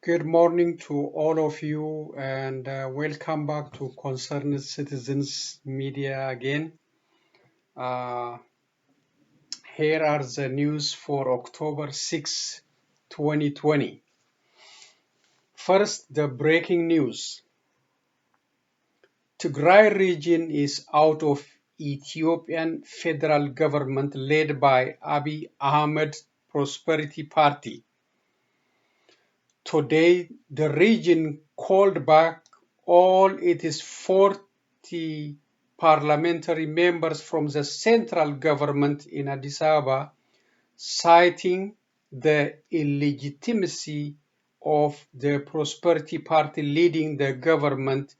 Good morning to all of you, and welcome back to Concerned Citizens Media again. Uh, Here are the news for October 6, 2020. First, the breaking news. Tigray Region is out of Ethiopian federal government led by Abiy Ahmed Prosperity Party. Today, the region called back all its 40 parliamentary members from the central government in Addis Ababa, citing the illegitimacy of the Prosperity Party leading the government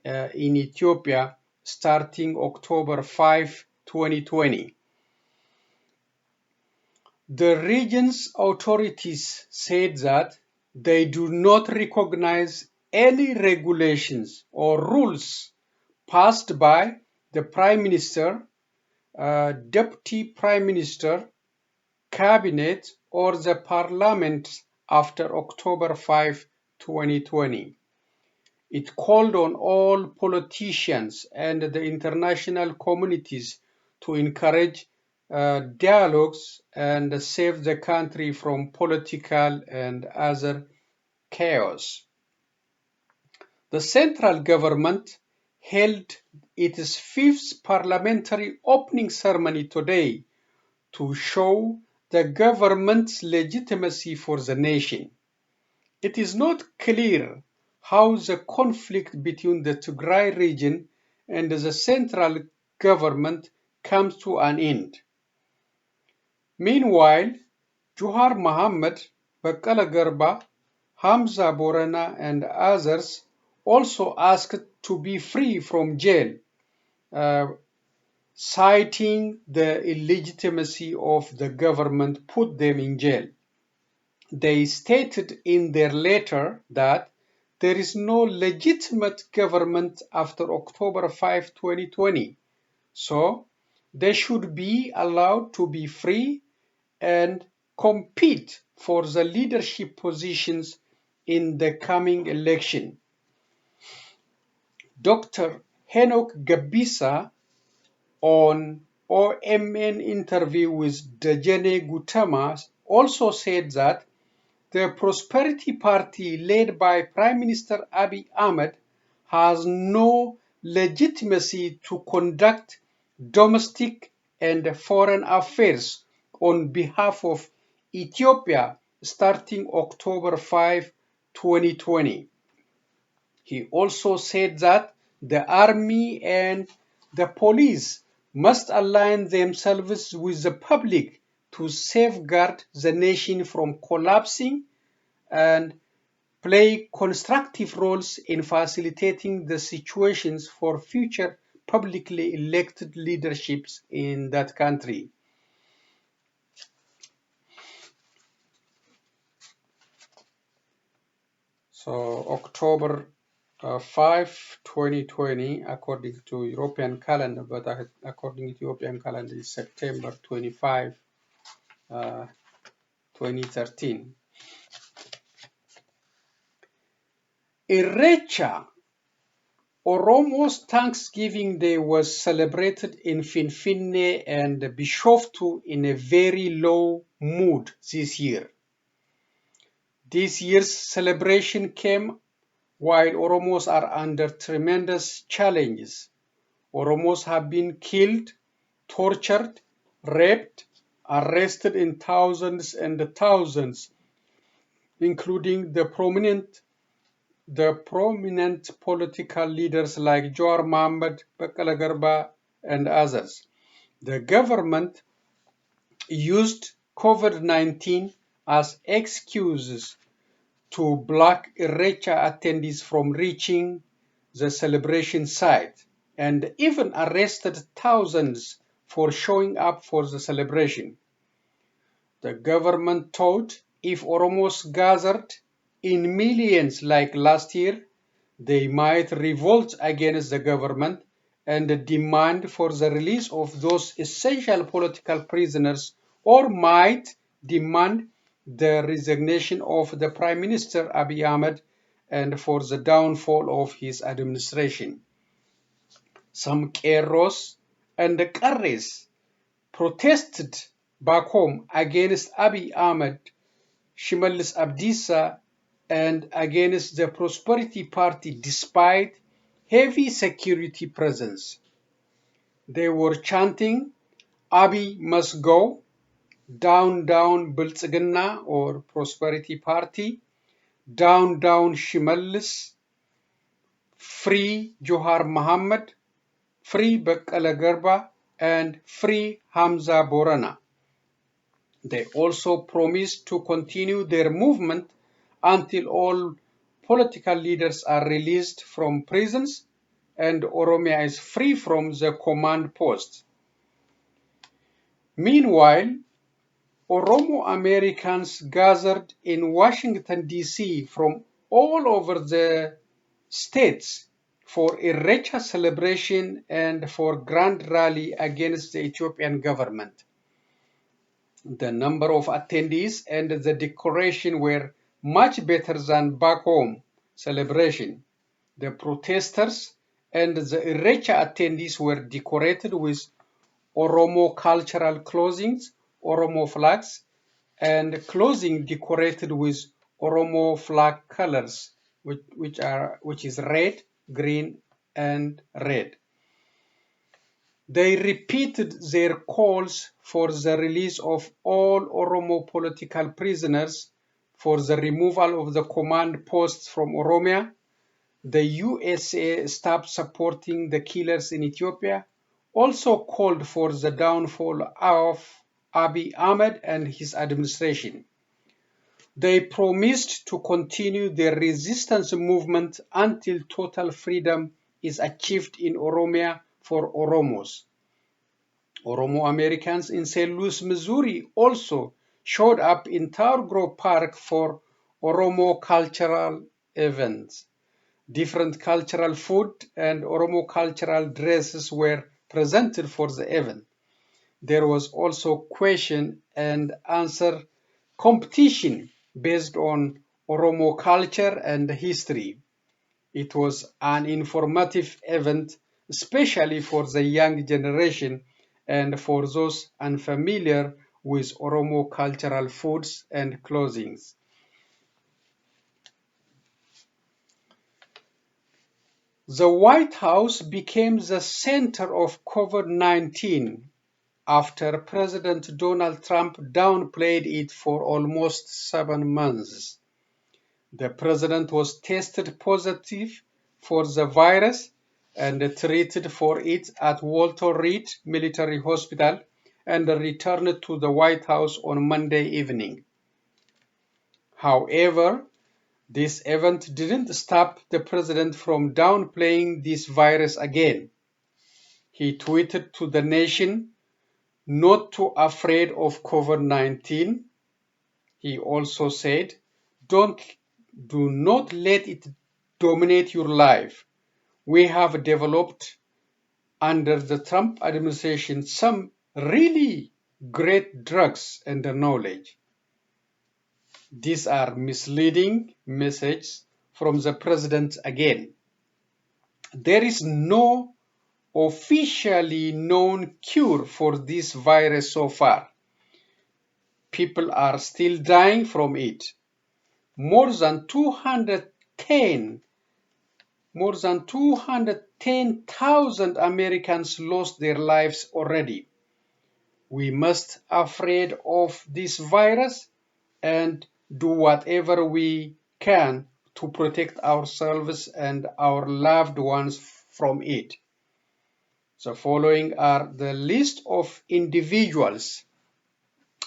in Ethiopia starting October 5, 2020. The region's authorities said that they do not recognize any regulations or rules passed by the Prime Minister, Deputy Prime Minister, Cabinet, or the Parliament after October 5, 2020. It called on all politicians and the international communities to encourage dialogues and save the country from political and other chaos. The central government held its fifth parliamentary opening ceremony today to show the government's legitimacy for the nation. It is not clear how the conflict between the Tigray region and the central government comes to an end. Meanwhile, Johar Mohammed, Baqqala Garba, Hamza Borana and others also asked to be free from jail, citing the illegitimacy of the government put them in jail. They stated in their letter that there is no legitimate government after October 5, 2020, so they should be allowed to be free and compete for the leadership positions in the coming election. Dr. Henok Gabisa, on OMN interview with Dejene Gutama, also said that the Prosperity Party led by Prime Minister Abiy Ahmed has no legitimacy to conduct domestic and foreign affairs on behalf of Ethiopia starting October 5, 2020. He also said that the army and the police must align themselves with the public to safeguard the nation from collapsing and play constructive roles in facilitating the situations for future publicly elected leaderships in that country. So October 5, 2020, according to European calendar, but according to Ethiopian calendar is September 25, 2013. Irrecha, Oromo's Thanksgiving Day, was celebrated in Finfinne and Bishoftu in a very low mood this year. This year's celebration came while Oromos are under tremendous challenges. Oromos have been killed, tortured, raped, arrested in thousands and thousands, including the prominent political leaders like Johar Mohammed, Baqqala Garba, and others. The government used COVID-19 as excuses to block Irrecha attendees from reaching the celebration site, and even arrested thousands for showing up for the celebration. The government thought if Oromos gathered in millions like last year, they might revolt against the government and demand for the release of those essential political prisoners, or might demand the resignation of the Prime Minister Abiy Ahmed and for the downfall of his administration. Some Qeerros and Qarres protested back home against Abiy Ahmed, Shimallis Abdisa, and against the Prosperity Party despite heavy security presence. They were chanting, Abiy must go, down, down Biltzigna or Prosperity Party, down, down Shimallis, free Johar Muhammad, free Bekkele Garba, and free Hamza Borana. They also promised to continue their movement until all political leaders are released from prisons and Oromia is free from the command post. Meanwhile, Oromo Americans gathered in Washington, D.C. from all over the states for Irrecha celebration and for grand rally against the Ethiopian government. The number of attendees and the decoration were much better than back home celebration. The protesters and the Irrecha attendees were decorated with Oromo cultural clothing, Oromo flags, and clothing decorated with Oromo flag colors, which is red, green, and red. They repeated their calls for the release of all Oromo political prisoners, for the removal of the command posts from Oromia. The USA stopped supporting the killers in Ethiopia, also called for the downfall of Abiy Ahmed and his administration. They promised to continue their resistance movement until total freedom is achieved in Oromia for Oromos. Oromo Americans in St. Louis, Missouri also showed up in Tower Grove Park for Oromo cultural events. Different cultural food and Oromo cultural dresses were presented for the event. There was also question and answer competition based on Oromo culture and history. It was an informative event, especially for the young generation and for those unfamiliar with Oromo cultural foods and clothing. The White House became the center of COVID-19 after President Donald Trump downplayed it for almost 7 months. The president was tested positive for the virus and treated for it at Walter Reed Military Hospital and returned to the White House on Monday evening. However, this event didn't stop the president from downplaying this virus again. He tweeted to the nation, "Not too afraid of COVID-19." He also said, do not let it dominate your life. We have developed under the Trump administration some really great drugs and knowledge. These are misleading messages from the president again. There is no officially known cure for this virus so far. People are still dying from it. More than 210,000 Americans lost their lives already. We must afraid of this virus and do whatever we can to protect ourselves and our loved ones from it. The following are the list of individuals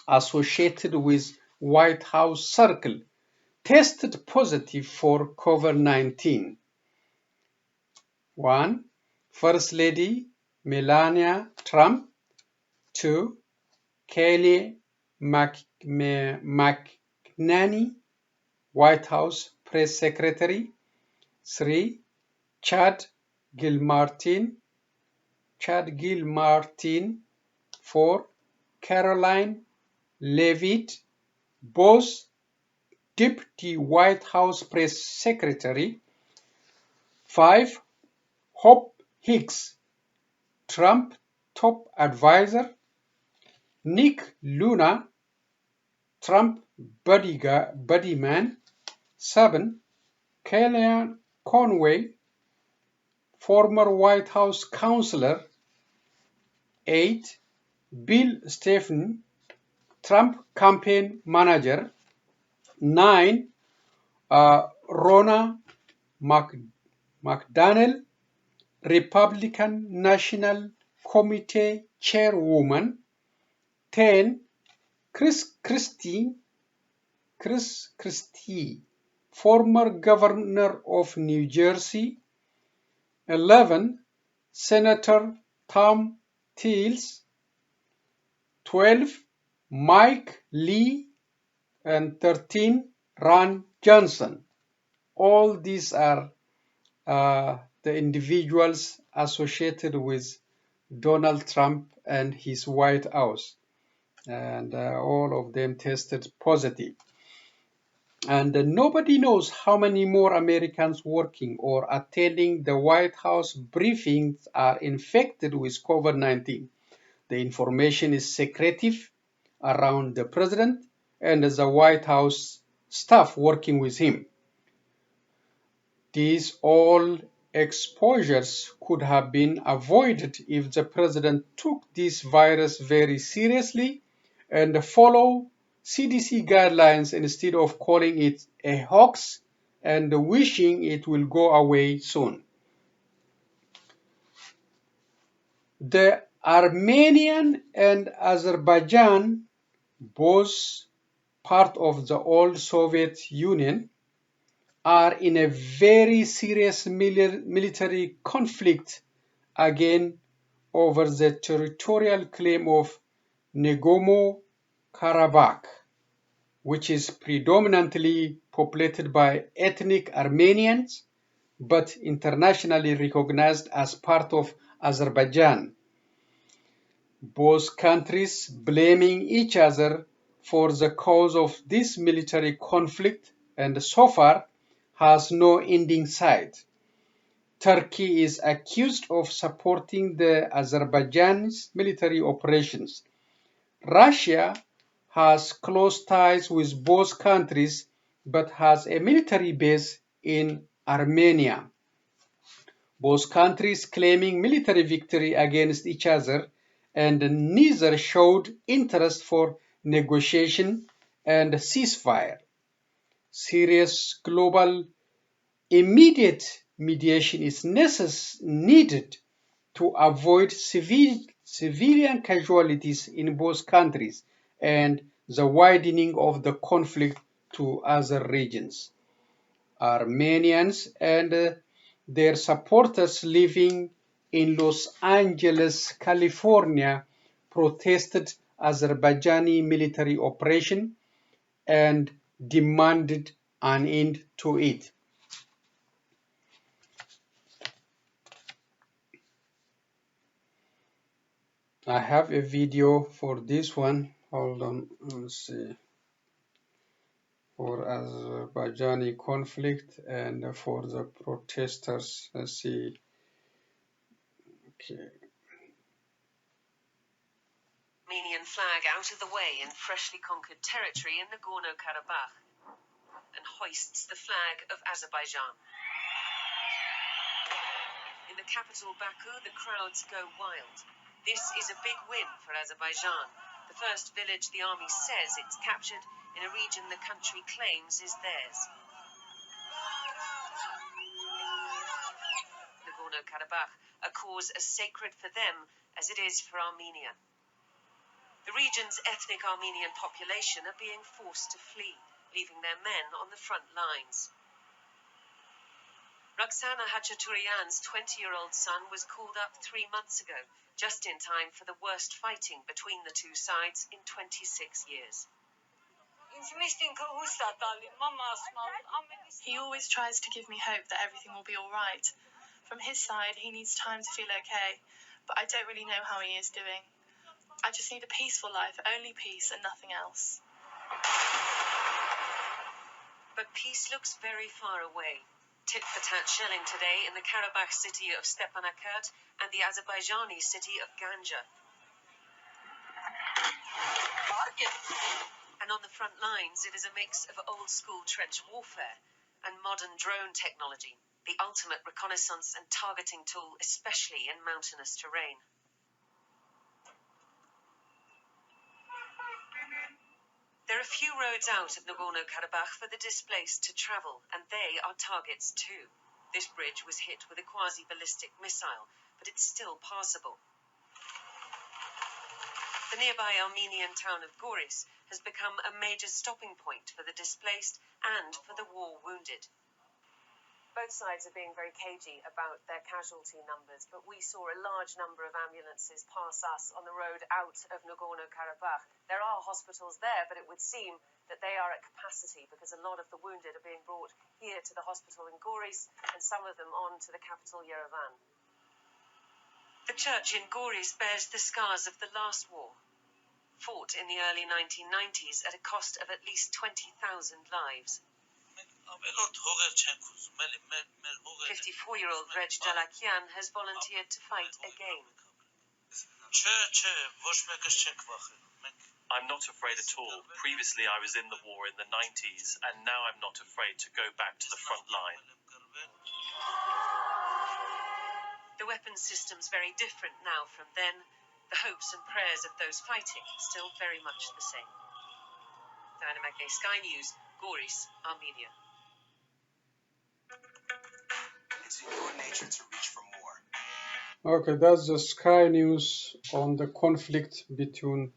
associated with White House Circle tested positive for COVID-19. 1. First Lady Melania Trump. 2. Kelly McEnany, White House Press Secretary. 3. Chad Gilmartin. 4. Caroline Leavitt. Both Deputy White House Press Secretary. 5. Hope Hicks, Trump top advisor. Nick Luna, Trump buddyman. 7. Kellyanne Conway, former White House counselor. 8. Bill Stephen, Trump campaign manager. 9. Ronna McDaniel, Republican National Committee chairwoman. 10. Chris Christie, former governor of New Jersey. 11. Senator Tom Tillis. 12. Mike Lee. And 13. Ron Johnson. All these are the individuals associated with Donald Trump and his White House. And all of them tested positive. And nobody knows how many more Americans working or attending the White House briefings are infected with COVID-19. The information is secretive around the president and the White House staff working with him. These all exposures could have been avoided if the president took this virus very seriously and followed CDC guidelines instead of calling it a hoax and wishing it will go away soon. The Armenian and Azerbaijan, both part of the old Soviet Union, are in a very serious military conflict again over the territorial claim of Nagorno-Karabakh, which is predominantly populated by ethnic Armenians, but internationally recognized as part of Azerbaijan. Both countries blaming each other for the cause of this military conflict, and so far has no ending sight. Turkey is accused of supporting the Azerbaijan's military operations. Russia has close ties with both countries but has a military base in Armenia. Both countries claiming military victory against each other, and neither showed interest for negotiation and ceasefire. Serious global immediate mediation is needed to avoid civilian casualties in both countries and the widening of the conflict to other regions. Armenians and their supporters living in Los Angeles, California, protested Azerbaijani military operation and demanded an end to it. I have a video for this one. Hold on, let's see. For Azerbaijani conflict and for the protesters. Let's see. Okay. Armenian flag out of the way in freshly conquered territory in Nagorno-Karabakh and hoists the flag of Azerbaijan. In the capital Baku, the crowds go wild. This is a big win for Azerbaijan, the first village the army says it's captured in a region the country claims is theirs. Nagorno-Karabakh, a cause as sacred for them as it is for Armenia. The region's ethnic Armenian population are being forced to flee, leaving their men on the front lines. Roxana Hachaturian's 20-year-old son was called up 3 months ago, just in time for the worst fighting between the two sides in 26 years. He always tries to give me hope that everything will be all right. From his side, he needs time to feel okay, but I don't really know how he is doing. I just need a peaceful life, only peace and nothing else. But peace looks very far away. Tit-for-tat shelling today in the Karabakh city of Stepanakert and the Azerbaijani city of Ganja. And on the front lines, it is a mix of old-school trench warfare and modern drone technology, the ultimate reconnaissance and targeting tool, especially in mountainous terrain. There are few roads out of Nagorno-Karabakh for the displaced to travel, and they are targets too. This bridge was hit with a quasi-ballistic missile, but it's still passable. The nearby Armenian town of Goris has become a major stopping point for the displaced and for the war wounded. Both sides are being very cagey about their casualty numbers, but we saw a large number of ambulances pass us on the road out of Nagorno-Karabakh. There are hospitals there, but it would seem that they are at capacity because a lot of the wounded are being brought here to the hospital in Goris and some of them on to the capital Yerevan. The church in Goris bears the scars of the last war, fought in the early 1990s at a cost of at least 20,000 lives. 54-year-old Rej Jalakian has volunteered to fight again. I'm not afraid at all. Previously I was in the war in the 90s, and now I'm not afraid to go back to the front line. The weapons system's very different now from then. The hopes and prayers of those fighting still very much the same. Dynamic Sky News, Goris, Armenia. It's in your nature to reach for more. Okay, that's the Sky News on the conflict between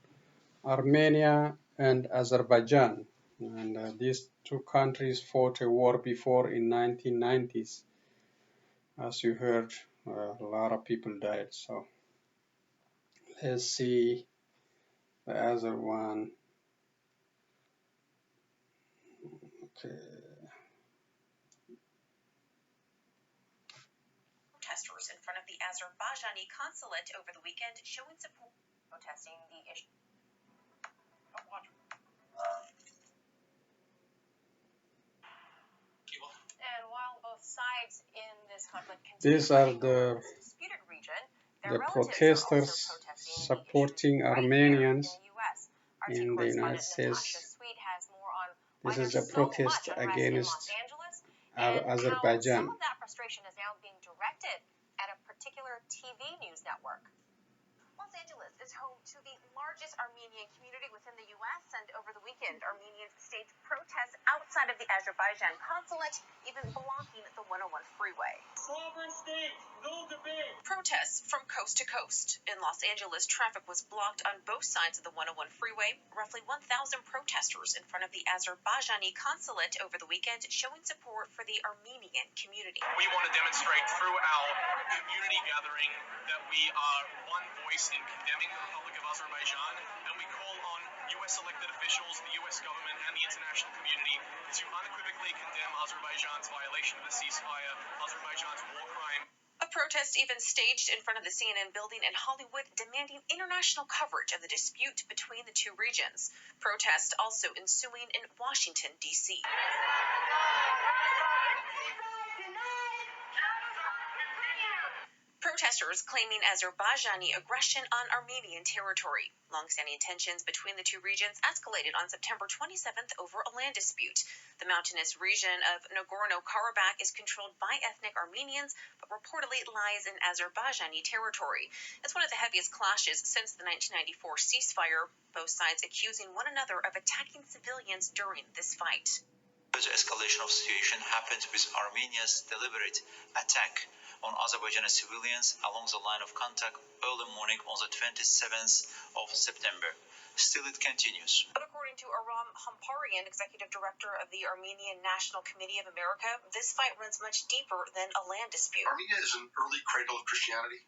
Armenia and Azerbaijan. And these two countries fought a war before in 1990s. As you heard, a lot of people died. So let's see the other one. Okay. Protesters in front of the Azerbaijani consulate over the weekend showing support protesting the issue. And while both sides in this conflict continue These are the disputed region, protesters supporting Armenians in the United States. This is a protest against Azerbaijan. Some of that frustration is now being directed at a particular TV news network. Los Angeles is home to the largest Armenian community within the U.S., and over the weekend, Armenians staged protests outside of the Azerbaijan consulate, even blocking the 101 freeway. Protests from coast to coast. In Los Angeles, traffic was blocked on both sides of the 101 freeway. Roughly 1,000 protesters in front of the Azerbaijani consulate over the weekend showing support for the Armenian community. We want to demonstrate through our community gathering that we are one voice in condemning the Republic of Azerbaijan, and we call on U.S. elected officials, the U.S. government, and the international community to unequivocally condemn Azerbaijan's violation of the ceasefire, Azerbaijan's war crime. A protest even staged in front of the CNN building in Hollywood, demanding international coverage of the dispute between the two regions. Protests also ensuing in Washington, D.C. Protesters claiming Azerbaijani aggression on Armenian territory. Long-standing tensions between the two regions escalated on September 27th over a land dispute. The mountainous region of Nagorno-Karabakh is controlled by ethnic Armenians, but reportedly lies in Azerbaijani territory. It's one of the heaviest clashes since the 1994 ceasefire, both sides accusing one another of attacking civilians during this fight. The escalation of situation happened with Armenia's deliberate attack on Azerbaijani civilians along the line of contact early morning on the 27th of September. Still, it continues. But according to Aram Hamparian, executive director of the Armenian National Committee of America, this fight runs much deeper than a land dispute. Armenia is an early cradle of Christianity,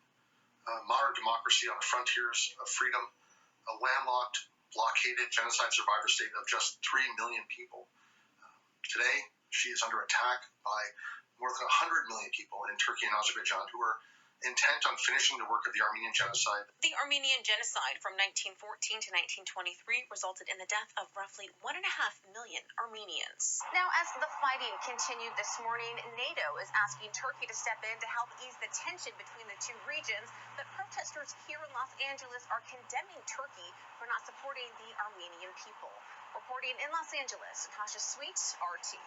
a modern democracy on the frontiers of freedom, a landlocked, blockaded, genocide survivor state of just 3 million people. Today, she is under attack by more than 100 million people in Turkey and Azerbaijan who are intent on finishing the work of the Armenian genocide. The Armenian genocide from 1914 to 1923 resulted in the death of roughly 1.5 million Armenians. Now, as the fighting continued this morning, NATO is asking Turkey to step in to help ease the tension between the two regions, but protesters here in Los Angeles are condemning Turkey for not supporting the Armenian people. Reporting in Los Angeles, Kasha Sweet, RT.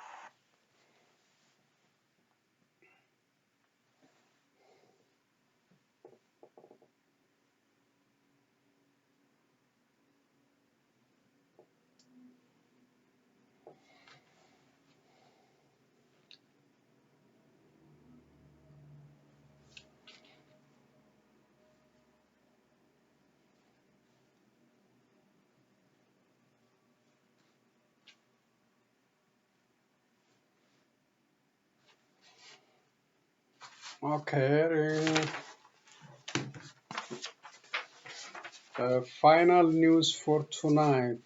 Okay, the final news for tonight.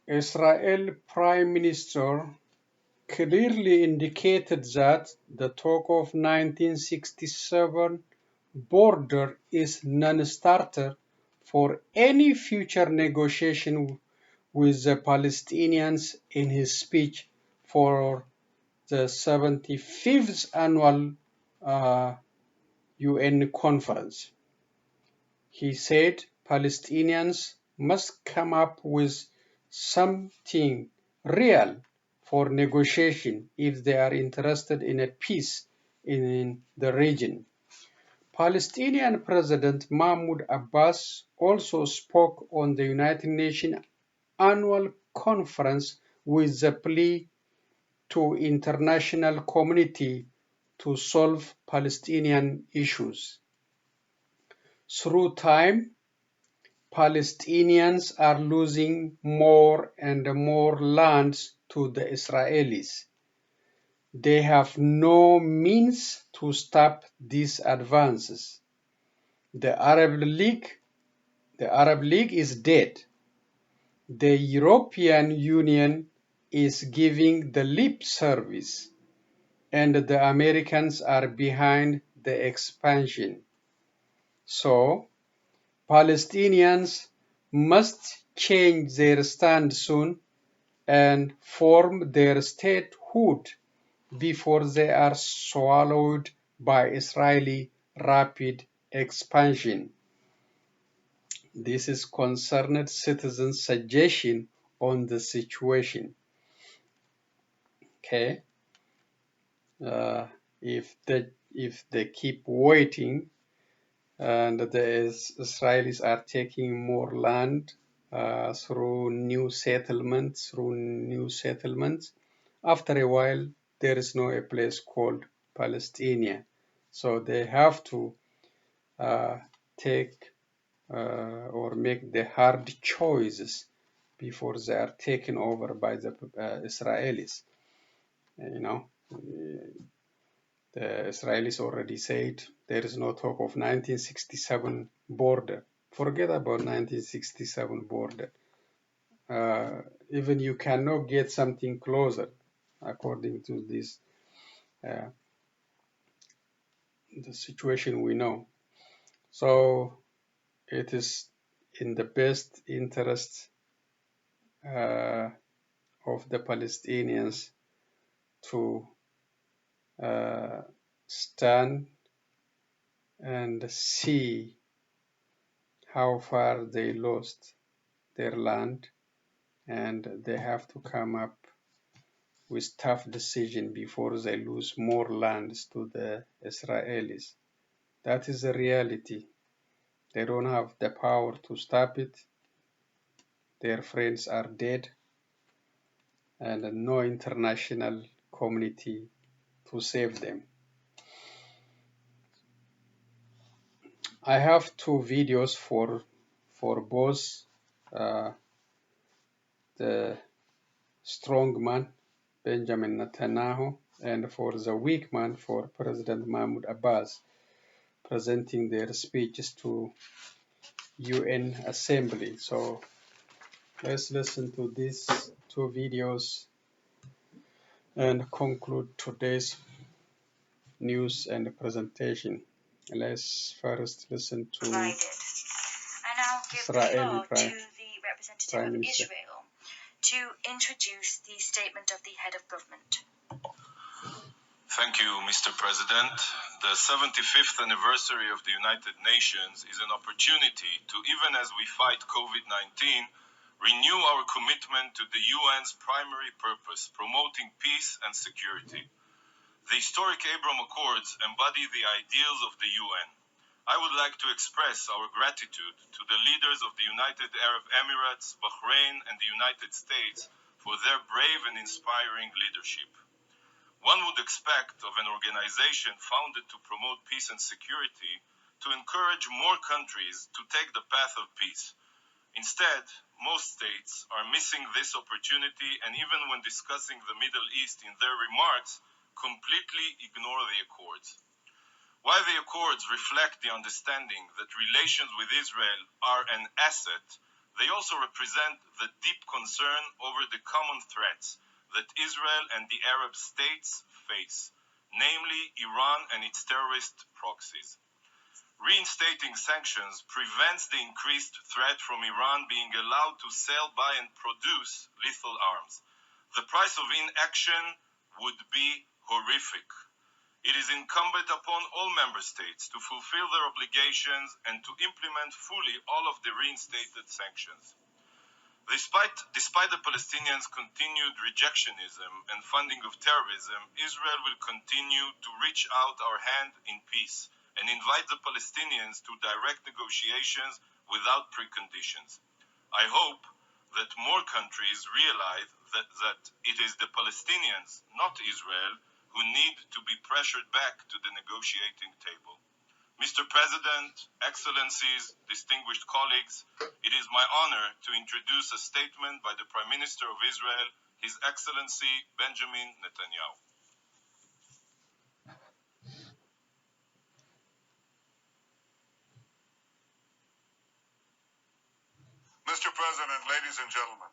Israel Prime Minister clearly indicated that the talk of 1967 border is non-starter for any future negotiation with the Palestinians in his speech for the 75th annual UN conference. He said Palestinians must come up with something real for negotiation if they are interested in a peace in the region. Palestinian President Mahmoud Abbas also spoke on the United Nations annual conference with the plea to international community to solve Palestinian issues. Through time, Palestinians are losing more and more lands to the Israelis. They have no means to stop these advances. The Arab League is dead. The European Union is giving the lip service, and the Americans are behind the expansion. So, Palestinians must change their stand soon and form their statehood before they are swallowed by Israeli rapid expansion. This is concerned citizens' suggestion on the situation. Okay, if they keep waiting, and the Israelis are taking more land through new settlements. After a while, there is no a place called Palestine. So they have to take or make the hard choices before they are taken over by the Israelis. You know, the Israelis already said there is no talk of 1967 border. Forget about 1967 border. Even you cannot get something closer, according to this the situation we know. So it is in the best interest of the Palestinians to stand and see how far they lost their land, and they have to come up with tough decision before they lose more lands to the Israelis. That is the reality. They don't have the power to stop it. Their friends are dead, and no international community to save them. I have two videos for both the strong man Benjamin Netanyahu and for the weak man for President Mahmoud Abbas, presenting their speeches to UN Assembly. So let's listen to these two videos and conclude today's news and presentation. Let's first listen to provided. I now give the floor to the representative of Israel to introduce the statement of the head of government. Thank you, Mr. President. The 75th anniversary of the United Nations is an opportunity to, even as we fight COVID-19, renew our commitment to the UN's primary purpose, promoting peace and security. The historic Abraham Accords embody the ideals of the UN. I would like to express our gratitude to the leaders of the United Arab Emirates, Bahrain, and the United States for their brave and inspiring leadership. One would expect of an organization founded to promote peace and security to encourage more countries to take the path of peace. Instead, most states are missing this opportunity, and even when discussing the Middle East in their remarks, completely ignore the accords. While the accords reflect the understanding that relations with Israel are an asset, they also represent the deep concern over the common threats that Israel and the Arab states face, namely Iran and its terrorist proxies. Reinstating sanctions prevents the increased threat from Iran being allowed to sell, buy, and produce lethal arms. The price of inaction would be horrific. It is incumbent upon all member states to fulfill their obligations and to implement fully all of the reinstated sanctions. Despite the Palestinians' continued rejectionism and funding of terrorism, Israel will continue to reach out our hand in peace and invite the Palestinians to direct negotiations without preconditions. I hope that more countries realize that it is the Palestinians, not Israel, who need to be pressured back to the negotiating table. Mr. President, Excellencies, distinguished colleagues, it is my honor to introduce a statement by the Prime Minister of Israel, His Excellency Benjamin Netanyahu. Mr. President, ladies and gentlemen,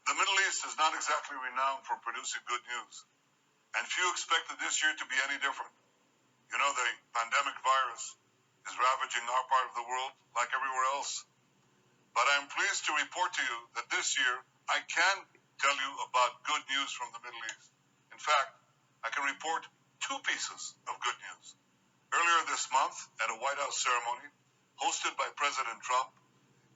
the Middle East is not exactly renowned for producing good news, and few expected this year to be any different. You know, the pandemic virus is ravaging our part of the world like everywhere else. But I am pleased to report to you that this year I can tell you about good news from the Middle East. In fact, I can report two pieces of good news. Earlier this month, at a White House ceremony hosted by President Trump,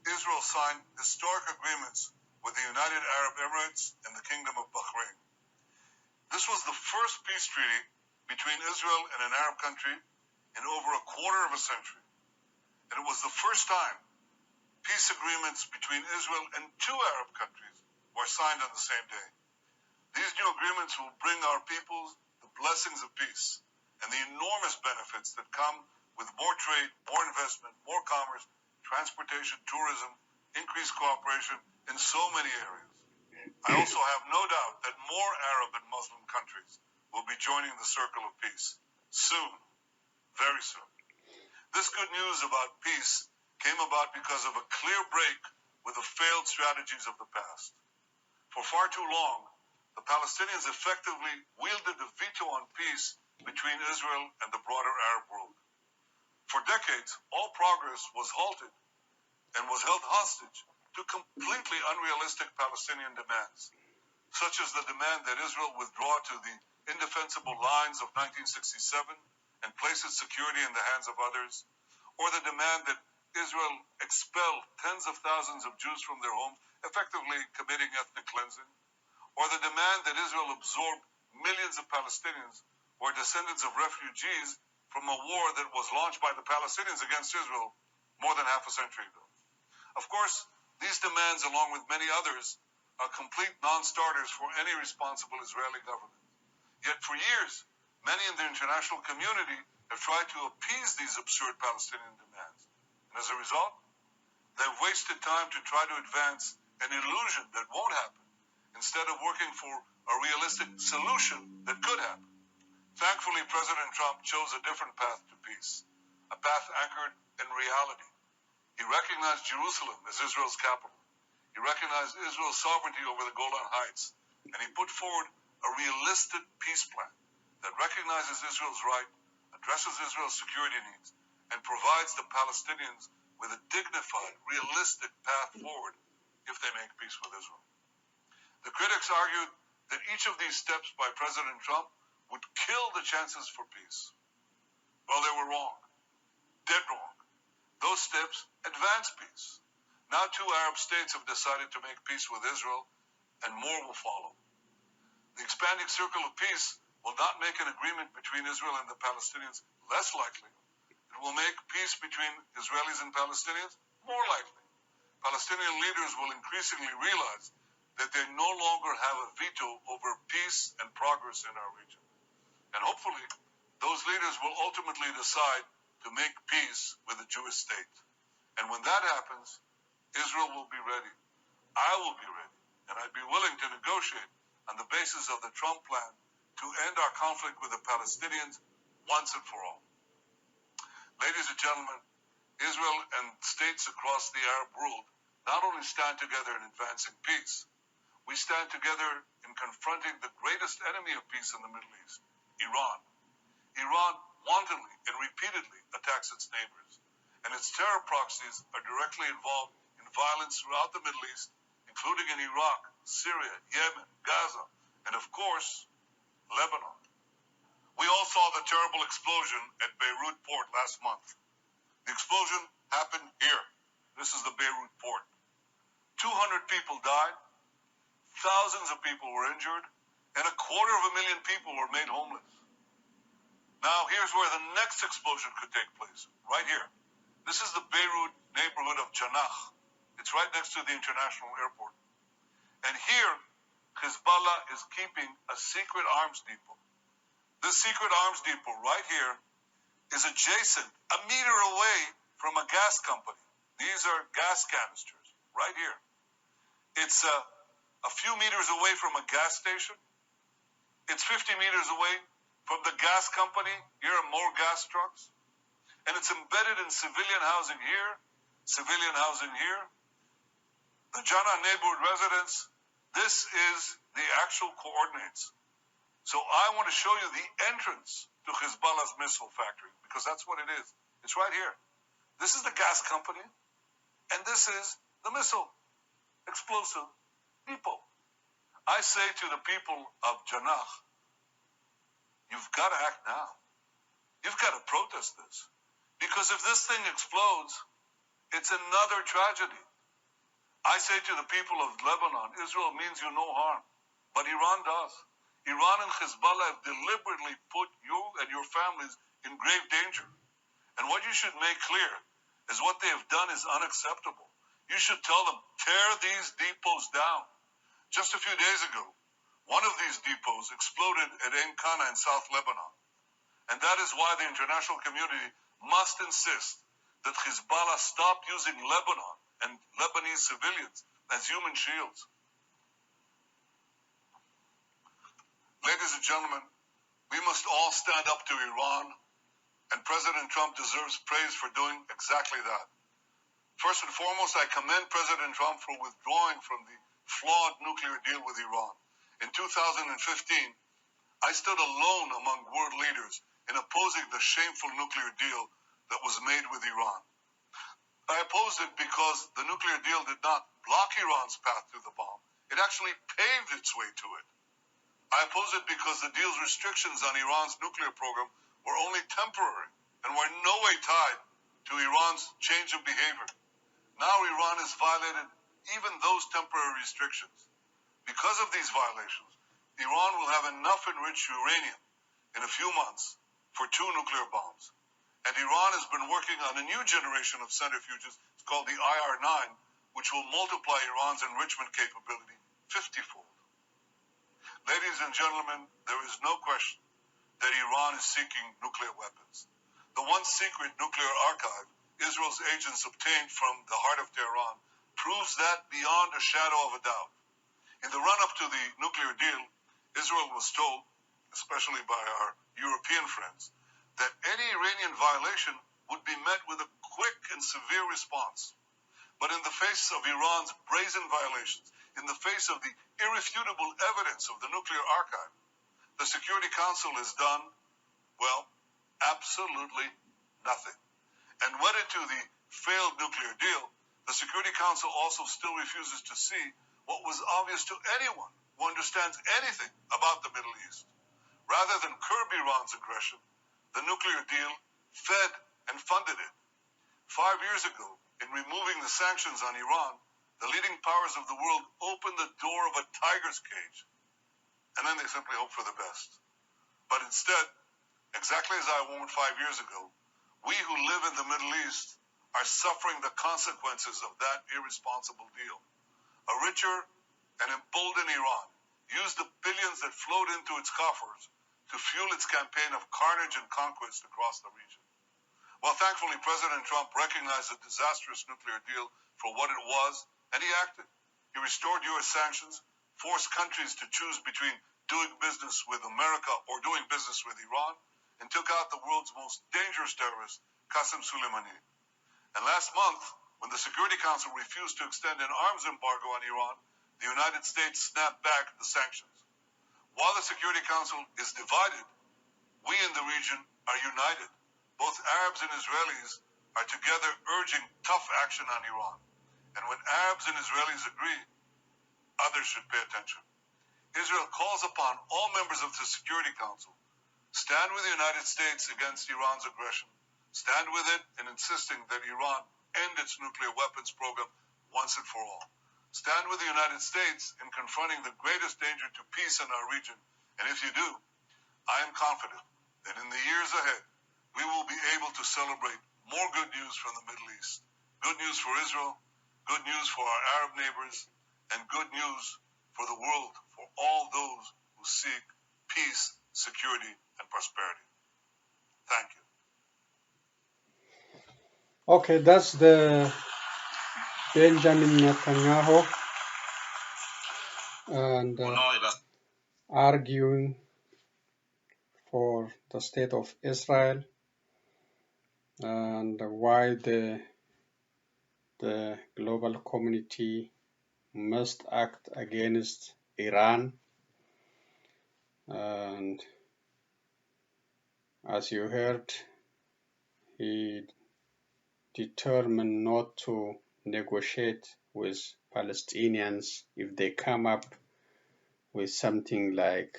Israel signed historic agreements with the United Arab Emirates and the Kingdom of Bahrain. This was the first peace treaty between Israel and an Arab country in over a quarter of a century. And it was the first time peace agreements between Israel and two Arab countries were signed on the same day. These new agreements will bring our peoples the blessings of peace and the enormous benefits that come with more trade, more investment, more commerce, transportation, tourism, increased cooperation in so many areas. I also have no doubt that more Arab and Muslim countries will be joining the circle of peace soon, very soon. This good news about peace came about because of a clear break with the failed strategies of the past. For far too long, the Palestinians effectively wielded the veto on peace between Israel and the broader Arab world. For decades, all progress was halted and was held hostage to completely unrealistic Palestinian demands, such as the demand that Israel withdraw to the indefensible lines of 1967 and place its security in the hands of others, or the demand that Israel expel tens of thousands of Jews from their homes, effectively committing ethnic cleansing, or the demand that Israel absorb millions of Palestinians who are descendants of refugees from a war that was launched by the Palestinians against Israel more than half a century ago. Of course, these demands, along with many others, are complete non-starters for any responsible Israeli government. Yet for years, many in the international community have tried to appease these absurd Palestinian demands. And as a result, they've wasted time to try to advance an illusion that won't happen, instead of working for a realistic solution that could happen. Thankfully, President Trump chose a different path to peace, a path anchored in reality. He recognized Jerusalem as Israel's capital. He recognized Israel's sovereignty over the Golan Heights, and he put forward a a realistic peace plan that recognizes Israel's right, addresses Israel's security needs, and provides the Palestinians with a dignified, realistic path forward if they make peace with Israel. The critics argued that each of these steps by President Trump would kill the chances for peace. Well, they were wrong. Dead wrong. Those steps advance peace. Now 2 Arab states have decided to make peace with Israel, and more will follow. The expanding circle of peace will not make an agreement between Israel and the Palestinians less likely. It will make peace between Israelis and Palestinians more likely. Palestinian leaders will increasingly realize that they no longer have a veto over peace and progress in our region. And hopefully, those leaders will ultimately decide to make peace with a Jewish state. And when that happens, Israel will be ready. I will be ready. And I'd be willing to negotiate on the basis of the Trump plan to end our conflict with the Palestinians once and for all. Ladies and gentlemen, Israel and states across the Arab world not only stand together in advancing peace, we stand together in confronting the greatest enemy of peace in the Middle East, Iran. Iran wantonly and repeatedly attacks its neighbors, and its terror proxies are directly involved in violence throughout the Middle East, including in Iraq, Syria, Yemen, Gaza, and of course, Lebanon. We all saw the terrible explosion at Beirut port last month. The explosion happened here. This is the Beirut port. 200 people died, thousands of people were injured, and 250,000 people were made homeless. Now, here's where the next explosion could take place, right here. This is the Beirut neighborhood of Janah. It's right next to the international airport. And here, Hezbollah is keeping a secret arms depot. This secret arms depot right here is adjacent, a meter away from a gas company. These are gas canisters, right here. It's a few meters away from a gas station. It's 50 meters away from the gas company. Here are more gas trucks. And it's embedded in civilian housing here, civilian housing here. The Janah neighborhood residents, this is the actual coordinates. So I want to show you the entrance to Hezbollah's missile factory, because that's what it is. It's right here. This is the gas company, and this is the missile explosive depot. I say to the people of Janah, you've got to act now. You've got to protest this. Because if this thing explodes, it's another tragedy. I say to the people of Lebanon, Israel means you no harm, but Iran does. Iran and Hezbollah have deliberately put you and your families in grave danger. And what you should make clear is what they have done is unacceptable. You should tell them, tear these depots down. Just a few days ago, one of these depots exploded at Ein Kana in South Lebanon. And that is why the international community must insist that Hezbollah stop using Lebanon and Lebanese civilians as human shields. Ladies and gentlemen, we must all stand up to Iran, and President Trump deserves praise for doing exactly that. First and foremost, I commend President Trump for withdrawing from the flawed nuclear deal with Iran. In 2015, I stood alone among world leaders in opposing the shameful nuclear deal that was made with Iran. I opposed it because the nuclear deal did not block Iran's path to the bomb. It actually paved its way to it. I oppose it because the deal's restrictions on Iran's nuclear program were only temporary and were in no way tied to Iran's change of behavior. Now Iran has violated even those temporary restrictions. Because of these violations, Iran will have enough enriched uranium in a few months for 2 nuclear bombs. And Iran has been working on a new generation of centrifuges, it's called the IR-9, which will multiply Iran's enrichment capability 50-fold. Ladies and gentlemen, there is no question that Iran is seeking nuclear weapons. The once secret nuclear archive Israel's agents obtained from the heart of Tehran proves that beyond a shadow of a doubt. In the run-up to the nuclear deal, Israel was told, especially by our European friends, that any Iranian violation would be met with a quick and severe response. But in the face of Iran's brazen violations, in the face of the irrefutable evidence of the nuclear archive, the Security Council has done, well, absolutely nothing. And wedded to the failed nuclear deal, the Security Council also still refuses to see what was obvious to anyone who understands anything about the Middle East. Rather than curb Iran's aggression, the nuclear deal fed and funded it. 5 years ago, in removing the sanctions on Iran, the leading powers of the world opened the door of a tiger's cage. And then they simply hope for the best. But instead, exactly as I warned 5 years ago, we who live in the Middle East are suffering the consequences of that irresponsible deal. A richer and emboldened Iran used the billions that flowed into its coffers to fuel its campaign of carnage and conquest across the region. Well, thankfully, President Trump recognized the disastrous nuclear deal for what it was, and he acted. He restored U.S. sanctions, forced countries to choose between doing business with America or doing business with Iran, and took out the world's most dangerous terrorist, Qasem Soleimani. And last month, when the Security Council refused to extend an arms embargo on Iran, the United States snapped back the sanctions. While the Security Council is divided, we in the region are united. Both Arabs and Israelis are together urging tough action on Iran. And when Arabs and Israelis agree, others should pay attention. Israel calls upon all members of the Security Council, stand with the United States against Iran's aggression, stand with it in insisting that Iran end its nuclear weapons program once and for all. Stand with the United States in confronting the greatest danger to peace in our region. And if you do, I am confident that in the years ahead, we will be able to celebrate more good news from the Middle East. Good news for Israel, good news for our Arab neighbors, and good news for the world, for all those who seek peace, security, and prosperity. Thank you. Okay, that's the Benjamin Netanyahu and arguing for the state of Israel and why the global community must act against Iran. And as you heard, he determined not to negotiate with Palestinians if they come up with something like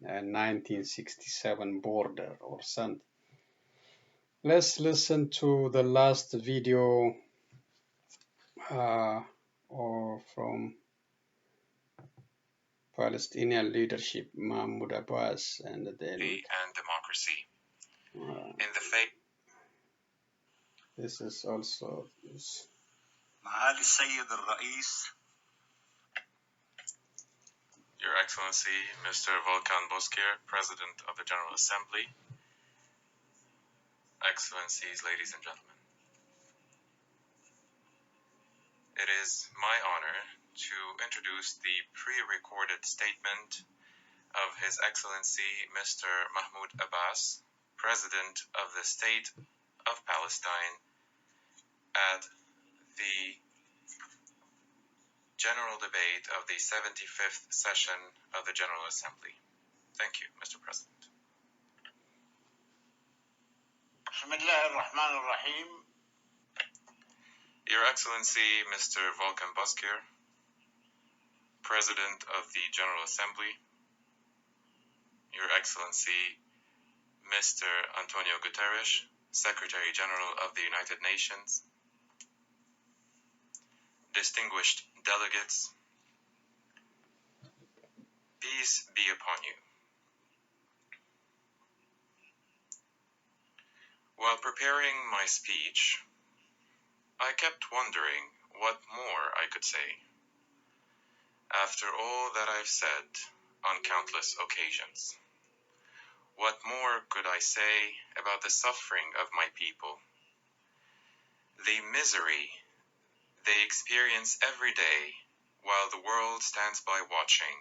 a 1967 border or something. Let's listen to the last video or from Palestinian leadership, Mahmoud Abbas, and then and democracy. In the faith. This is also this. معالي السيد الرئيس. Your Excellency, Mr. Volkan Bozkır, President of the General Assembly, Excellencies, ladies and gentlemen. It is my honor to introduce the pre-recorded statement of His Excellency Mr. Mahmoud Abbas, President of the State of Palestine, at the General Debate of the 75th Session of the General Assembly. Thank you, Mr. President. Your Excellency, Mr. Volkan Bozkır, President of the General Assembly, Your Excellency, Mr. Antonio Guterres, Secretary General of the United Nations, distinguished delegates, peace be upon you. While preparing my speech, I kept wondering what more I could say. After all that I've said on countless occasions, what more could I say about the suffering of my people, the misery they experience every day while the world stands by watching,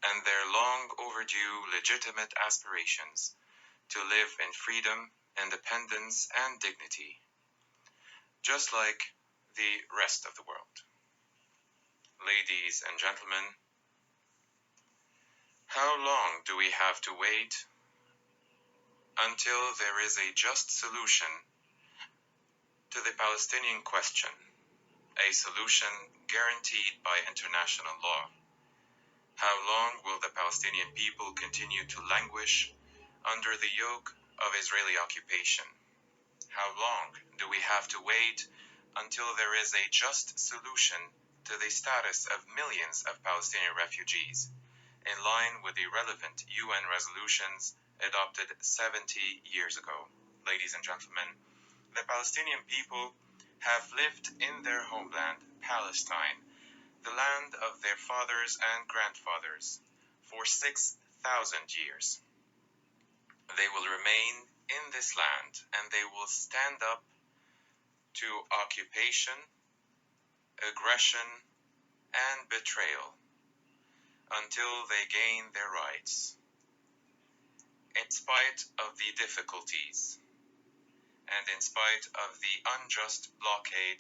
and their long overdue legitimate aspirations to live in freedom, independence, and dignity, just like the rest of the world. Ladies and gentlemen, How long do we have to wait until there is a just solution to the Palestinian question, a solution guaranteed by international law? How long will the Palestinian people continue to languish under the yoke of Israeli occupation? How long do we have to wait until there is a just solution to the status of millions of Palestinian refugees, in line with the relevant UN resolutions adopted 70 years ago? Ladies and gentlemen, the Palestinian people have lived in their homeland, Palestine, the land of their fathers and grandfathers, for 6,000 years. They will remain in this land, and they will stand up to occupation, aggression, and betrayal until they gain their rights. In spite of the difficulties, and in spite of the unjust blockade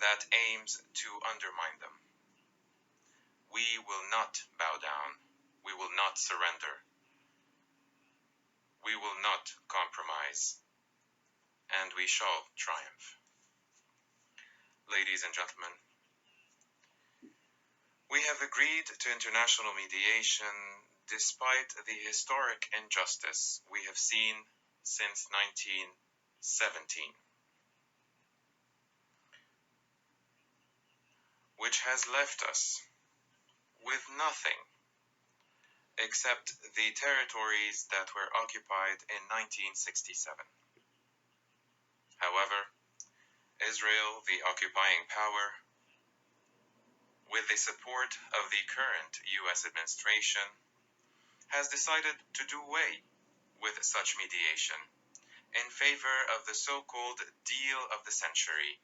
that aims to undermine them, we will not bow down, we will not surrender, we will not compromise, and we shall triumph. Ladies and gentlemen, we have agreed to international mediation despite the historic injustice we have seen since 1917, which has left us with nothing except the territories that were occupied in 1967. However, Israel, the occupying power, with the support of the current US administration, has decided to do away with such mediation in favor of the so-called deal of the century.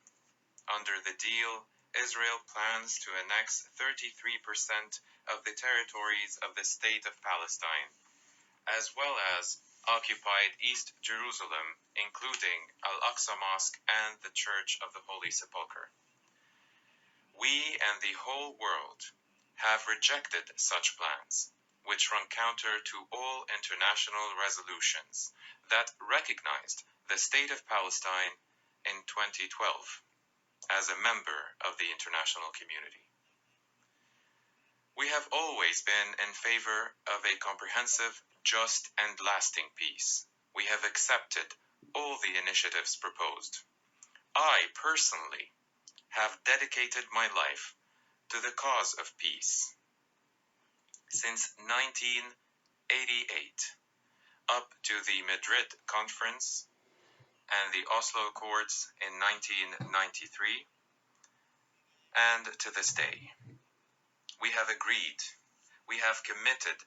Under the deal, Israel plans to annex 33% of the territories of the State of Palestine, as well as occupied East Jerusalem, including Al-Aqsa Mosque and the Church of the Holy Sepulchre. We and the whole world have rejected such plans, which run counter to all international resolutions that recognized the State of Palestine in 2012 as a member of the international community. We have always been in favor of a comprehensive, just, and lasting peace. We have accepted all the initiatives proposed. I personally have dedicated my life to the cause of peace since 1988, up to the Madrid Conference and the Oslo Accords in 1993, and to this day. We have agreed, we have committed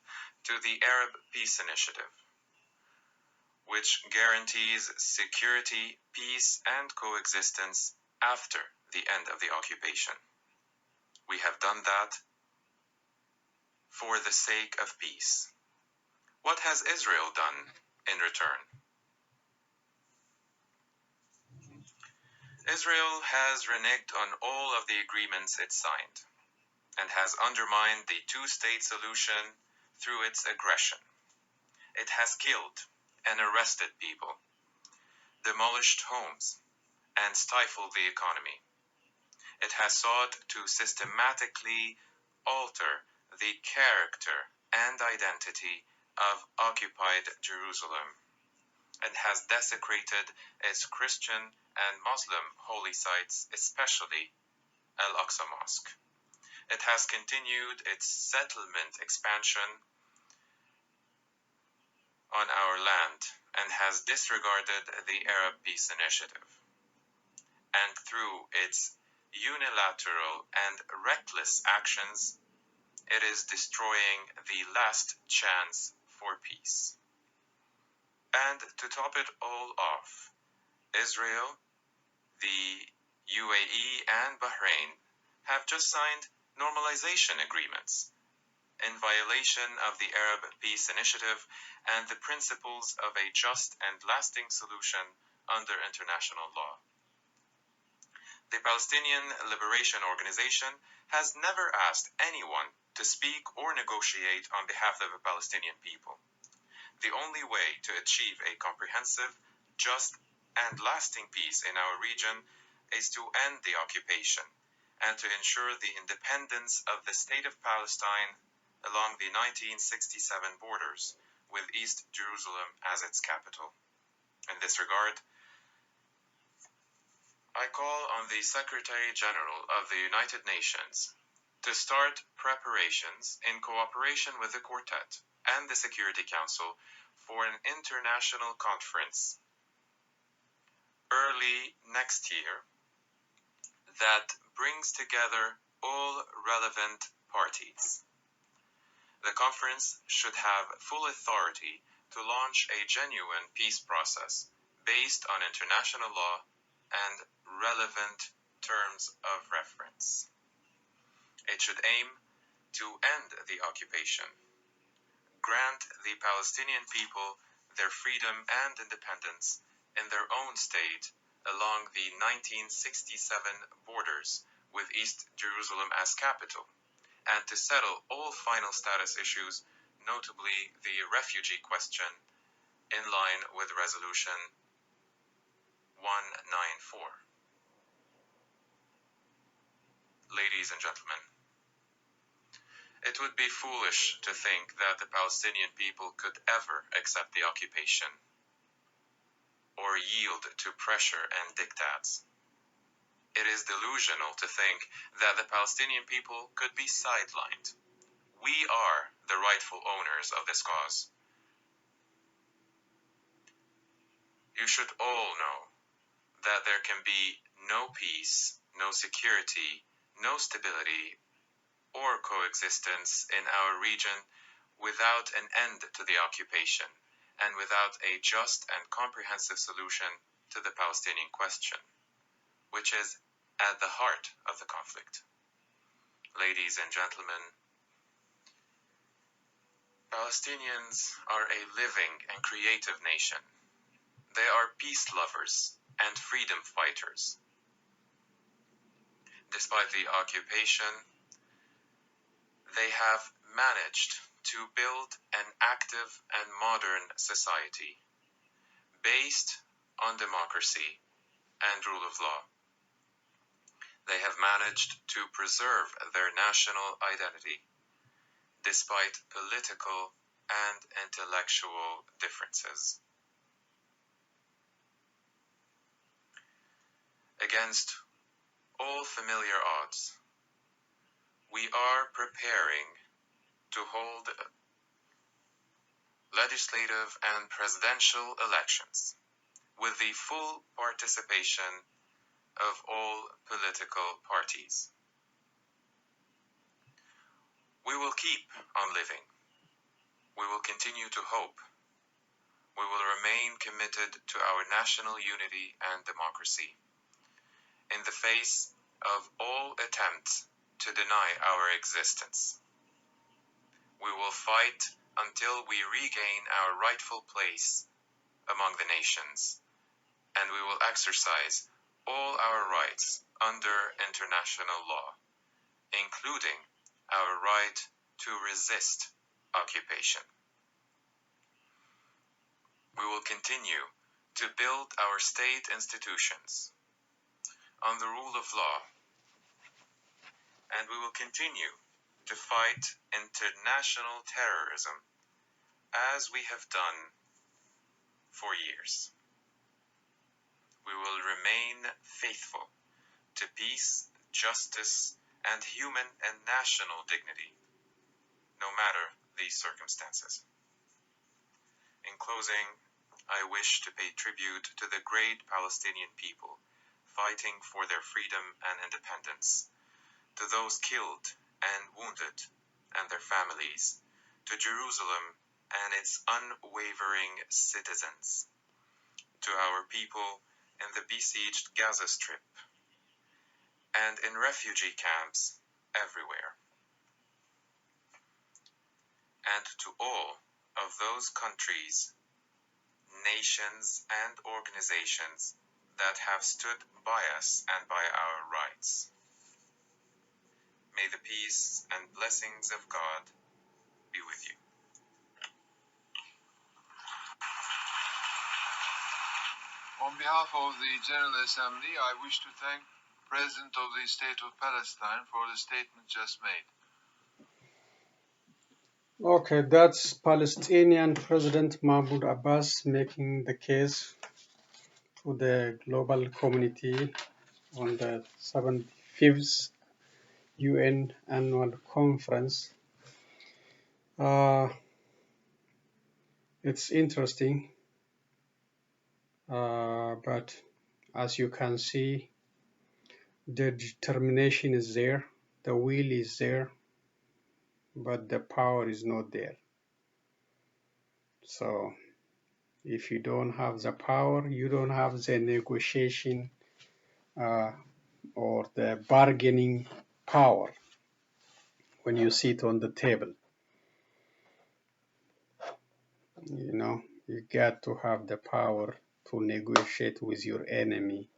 to the Arab Peace Initiative, which guarantees security, peace, and coexistence after the end of the occupation. We have done that for the sake of peace. What has Israel done in return? Israel has reneged on all of the agreements it signed and has undermined the two-state solution through its aggression. It has killed and arrested people, demolished homes, and stifled the economy. It has sought to systematically alter the character and identity of occupied Jerusalem, and has desecrated its Christian and Muslim holy sites, especially Al-Aqsa Mosque. It has continued its settlement expansion on our land and has disregarded the Arab Peace Initiative. And through its unilateral and reckless actions, it is destroying the last chance for peace. And to top it all off, Israel, the UAE, and Bahrain have just signed normalization agreements in violation of the Arab Peace Initiative and the principles of a just and lasting solution under international law. The Palestinian Liberation Organization has never asked anyone to speak or negotiate on behalf of the Palestinian people. The only way to achieve a comprehensive, just, and lasting peace in our region is to end the occupation and to ensure the independence of the State of Palestine along the 1967 borders with East Jerusalem as its capital. In this regard, I call on the Secretary General of the United Nations to start preparations in cooperation with the Quartet and the Security Council for an international conference early next year that brings together all relevant parties. The conference should have full authority to launch a genuine peace process based on international law and relevant terms of reference. It should aim to end the occupation, grant the Palestinian people their freedom and independence in their own state along the 1967 borders with East Jerusalem as capital, and to settle all final status issues, notably the refugee question, in line with Resolution 194. Ladies and gentlemen, it would be foolish to think that the Palestinian people could ever accept the occupation or yield to pressure and diktats. It is delusional to think that the Palestinian people could be sidelined. We are the rightful owners of this cause. You should all know that there can be no peace, no security, no stability, or coexistence in our region without an end to the occupation and without a just and comprehensive solution to the Palestinian question, which is at the heart of the conflict. Ladies and gentlemen, Palestinians are a living and creative nation. They are peace lovers and freedom fighters. Despite the occupation, they have managed to build an active and modern society based on democracy and rule of law. They have managed to preserve their national identity despite political and intellectual differences. Against all familiar odds, we are preparing to hold legislative and presidential elections with the full participation of all political parties. We will keep on living. We will continue to hope. We will remain committed to our national unity and democracy in the face of all attempts to deny our existence. We will fight until we regain our rightful place among the nations, and we will exercise all our rights under international law, including our right to resist occupation. We will continue to build our state institutions on the rule of law, and we will continue to fight international terrorism as we have done for years. We will remain faithful to peace, justice, and human and national dignity, no matter the circumstances. In closing, I wish to pay tribute to the great Palestinian people fighting for their freedom and independence, to those killed and wounded and their families, to Jerusalem and its unwavering citizens, to our people in the besieged Gaza Strip and in refugee camps everywhere, and to all of those countries, nations, and organizations that have stood by us and by our rights. May the peace and blessings of God be with you. On behalf of the General Assembly, I wish to thank the President of the State of Palestine for the statement just made. Okay, that's Palestinian President Mahmoud Abbas making the case to the global community on the 75th UN Annual Conference. It's interesting, but as you can see, the determination is there, the will is there, but the power is not there. So if you don't have the power, you don't have the negotiation or the bargaining power when you sit on the table. You know, you got to have the power to negotiate with your enemy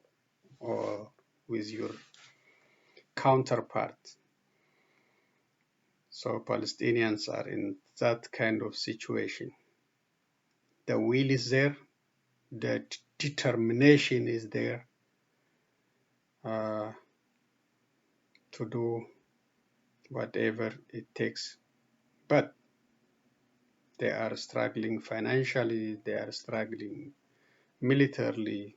or with your counterpart. So Palestinians are in that kind of situation. The will is there, the determination is there to do whatever it takes. But they are struggling financially, they are struggling militarily,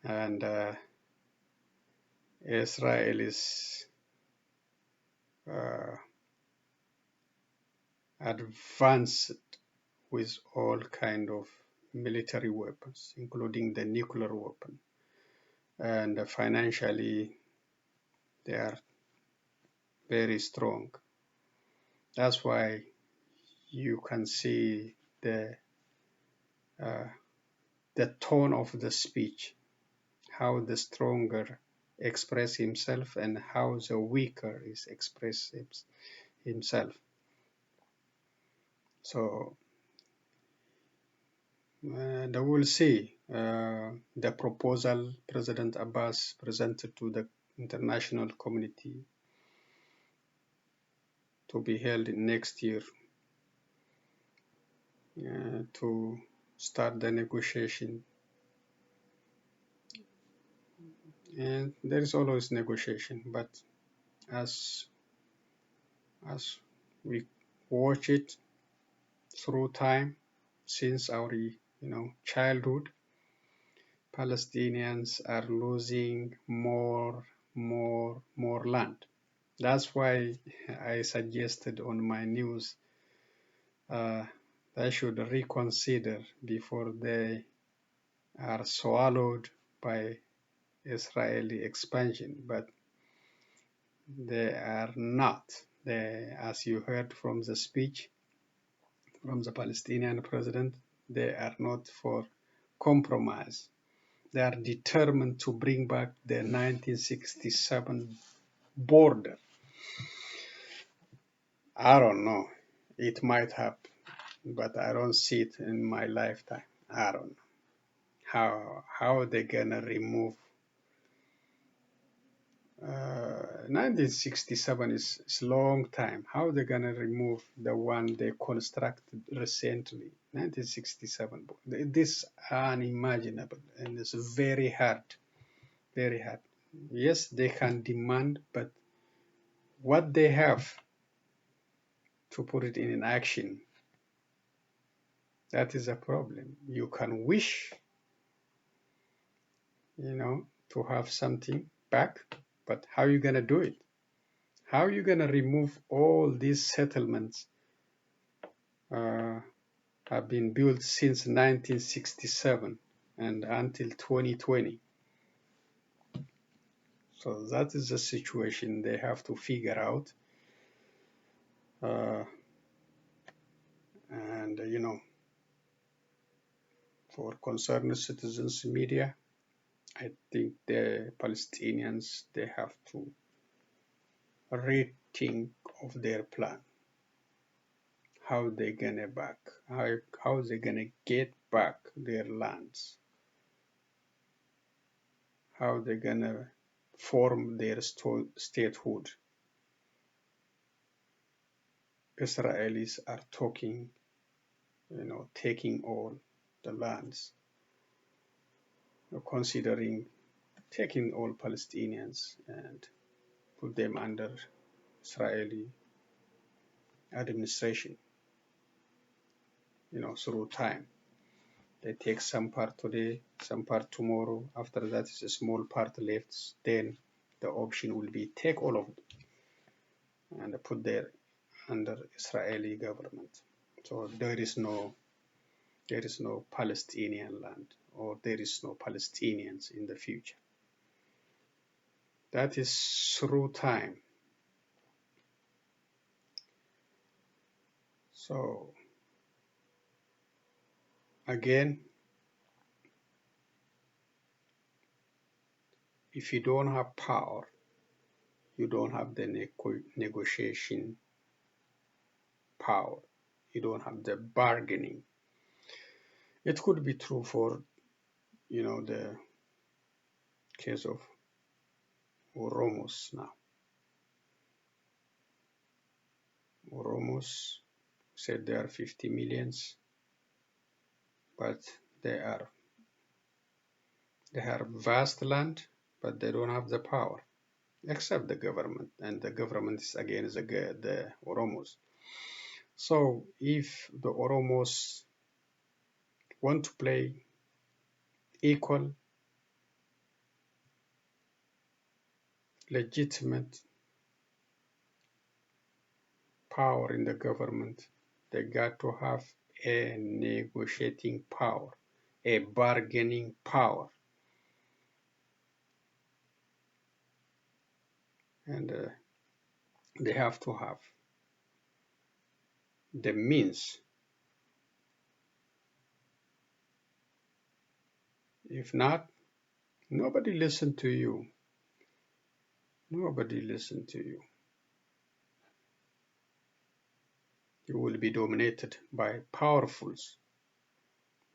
and Israel is advanced with all kind of military weapons, including the nuclear weapon. And financially, they are very strong. That's why you can see the tone of the speech, how the stronger express himself and how the weaker is express himself. So and we'll see the proposal President Abbas presented to the international community to be held in next year to start the negotiation. And there is always negotiation, but as we watch it through time, since our childhood, Palestinians are losing more land. That's why I suggested on my news they should reconsider before they are swallowed by Israeli expansion, but they are not. As you heard from the speech from the Palestinian president, they are not for compromise. They are determined to bring back the 1967 border. I don't know. It might happen, but I don't see it in my lifetime. I don't know. How they gonna remove 1967 is a long time. How they gonna remove the one they constructed recently? 1967. This is unimaginable, and it's very hard. Very hard. Yes, they can demand, but what they have to put it in action, that is a problem. You can wish, to have something back, but how are you gonna do it? How are you going to remove all these settlements have been built since 1967 and until 2020? So that is the situation they have to figure out. And, for concerned citizens media, I think the Palestinians, they have to rethink of their plan. How they gonna how they gonna get back their lands? How they gonna form their statehood? Israelis are talking, taking all the lands, considering taking all Palestinians and put them under Israeli administration, through time. They take some part today, some part tomorrow. After that is a small part left. Then the option will be take all of it and put there under Israeli government. So there is no Palestinian land, or there is no Palestinians in the future. That is through time. So again, if you don't have power, you don't have the negotiation power. You don't have the bargaining. It could be true for, the case of Oromos now. Oromos said they are 50 millions, but they have vast land, but they don't have the power, except the government, and the government is against the Oromos. So if the Oromos want to play equal, legitimate power in the government, they got to have a negotiating power, a bargaining power. And they have to have the means. If not, nobody listen to you. Nobody listen to you. You will be dominated by powerfuls,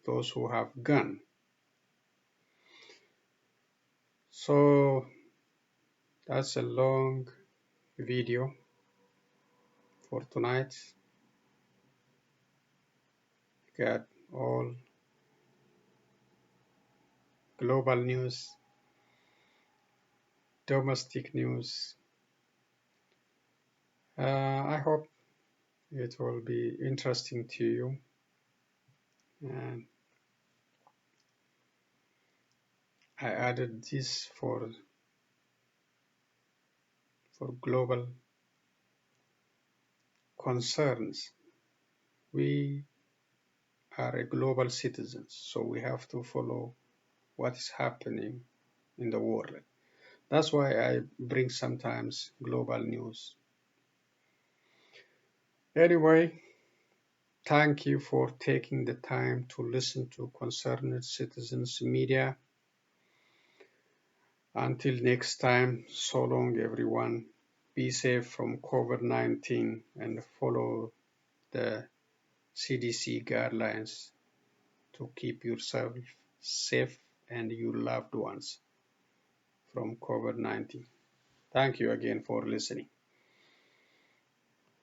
those who have gun. So that's a long video for tonight. Got all global news, domestic news. I hope it will be interesting to you. And I added this for global concerns. We are a global citizens, so we have to follow what is happening in the world. That's why I bring sometimes global news. Anyway, thank you for taking the time to listen to Concerned Citizens Media. Until next time, so long everyone. Be safe from COVID-19 and follow the CDC guidelines to keep yourself safe and your loved ones from COVID-19. Thank you again for listening.